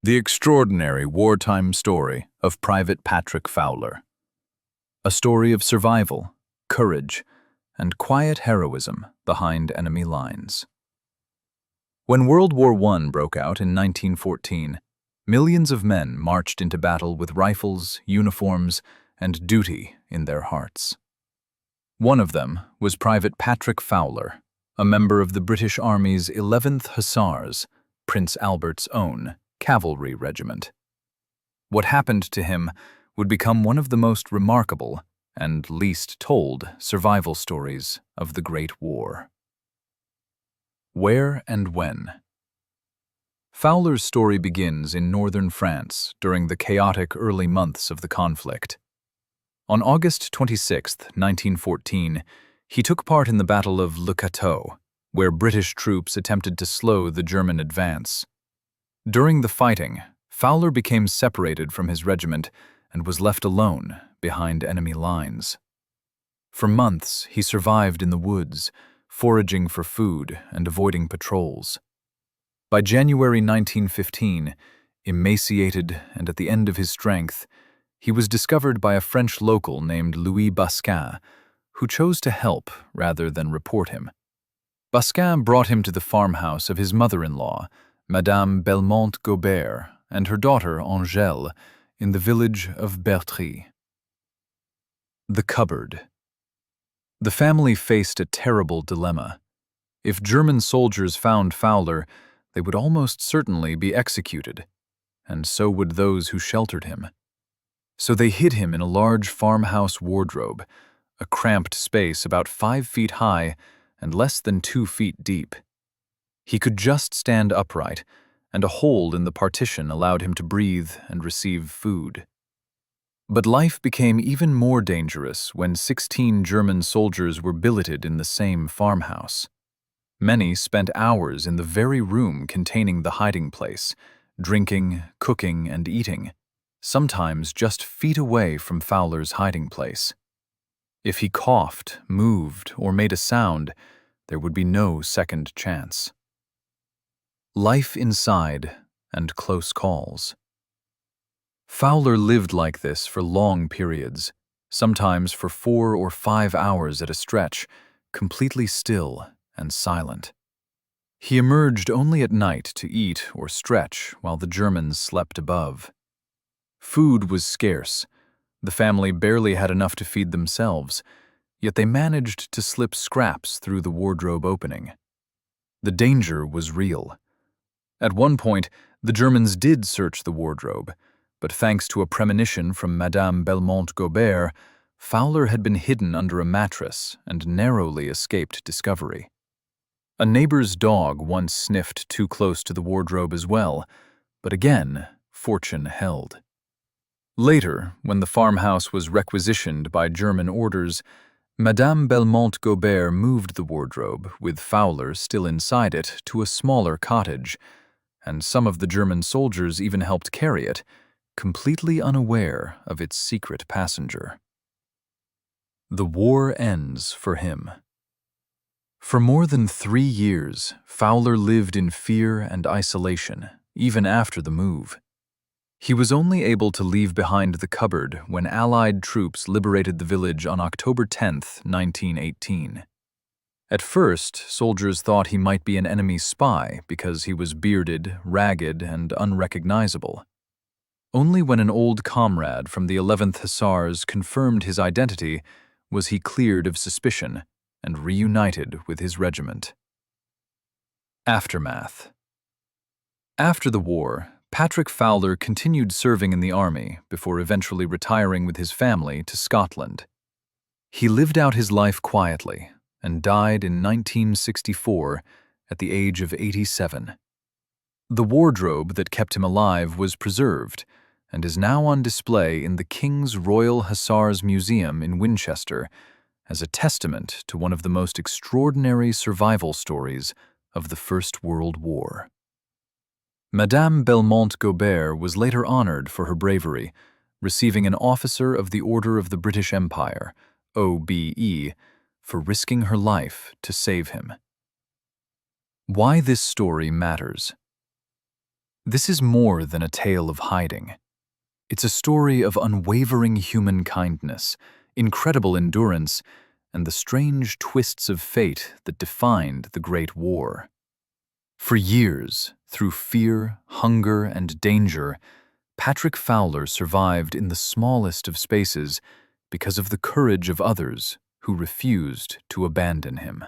The extraordinary wartime story of Private Patrick Fowler. A story of survival, courage, and quiet heroism behind enemy lines. When World War I broke out in 1914, millions of men marched into battle with rifles, uniforms, and duty in their hearts. One of them was Private Patrick Fowler, a member of the British Army's 11th Hussars, Prince Albert's own cavalry regiment. What happened to him would become one of the most remarkable and least told survival stories of the Great War. Where and when? Fowler's story begins in northern France during the chaotic early months of the conflict. On August 26, 1914, he took part in the Battle of Le Cateau, where British troops attempted to slow the German advance. During the fighting, Fowler became separated from his regiment and was left alone behind enemy lines. For months, he survived in the woods, foraging for food and avoiding patrols. By January 1915, emaciated and at the end of his strength, he was discovered by a French local named Louis Basquin, who chose to help rather than report him. Basquin brought him to the farmhouse of his mother-in-law, Madame Belmont-Gobert, and her daughter Angèle, in the village of Bertry. The cupboard. The family faced a terrible dilemma. If German soldiers found Fowler, they would almost certainly be executed, and so would those who sheltered him. So they hid him in a large farmhouse wardrobe, a cramped space about 5 feet high and less than 2 feet deep. He could just stand upright, and a hole in the partition allowed him to breathe and receive food. But life became even more dangerous when 16 German soldiers were billeted in the same farmhouse. Many spent hours in the very room containing the hiding place, drinking, cooking, and eating, sometimes just feet away from Fowler's hiding place. If he coughed, moved, or made a sound, there would be no second chance. Life inside and close calls. Fowler lived like this for long periods, sometimes for 4 or 5 hours at a stretch, completely still and silent. He emerged only at night to eat or stretch while the Germans slept above. Food was scarce. The family barely had enough to feed themselves, yet they managed to slip scraps through the wardrobe opening. The danger was real. At one point, the Germans did search the wardrobe, but thanks to a premonition from Madame Belmont-Gobert, Fowler had been hidden under a mattress and narrowly escaped discovery. A neighbor's dog once sniffed too close to the wardrobe as well, but again, fortune held. Later, when the farmhouse was requisitioned by German orders, Madame Belmont-Gobert moved the wardrobe, with Fowler still inside it, to a smaller cottage, and some of the German soldiers even helped carry it, completely unaware of its secret passenger. The war ends for him. For more than 3 years, Fowler lived in fear and isolation, even after the move. He was only able to leave behind the cupboard when Allied troops liberated the village on October 10, 1918. At first, soldiers thought he might be an enemy spy because he was bearded, ragged, and unrecognizable. Only when an old comrade from the 11th Hussars confirmed his identity was he cleared of suspicion and reunited with his regiment. Aftermath. After the war, Patrick Fowler continued serving in the army before eventually retiring with his family to Scotland. He lived out his life quietly and died in 1964 at the age of 87. The wardrobe that kept him alive was preserved and is now on display in the King's Royal Hussars Museum in Winchester as a testament to one of the most extraordinary survival stories of the First World War. Madame Belmont-Gobert was later honored for her bravery, receiving an Officer of the Order of the British Empire, OBE, for risking her life to save him. Why this story matters. This is more than a tale of hiding. It's a story of unwavering human kindness, incredible endurance, and the strange twists of fate that defined the Great War. For years, through fear, hunger, and danger, Patrick Fowler survived in the smallest of spaces because of the courage of others who refused to abandon him.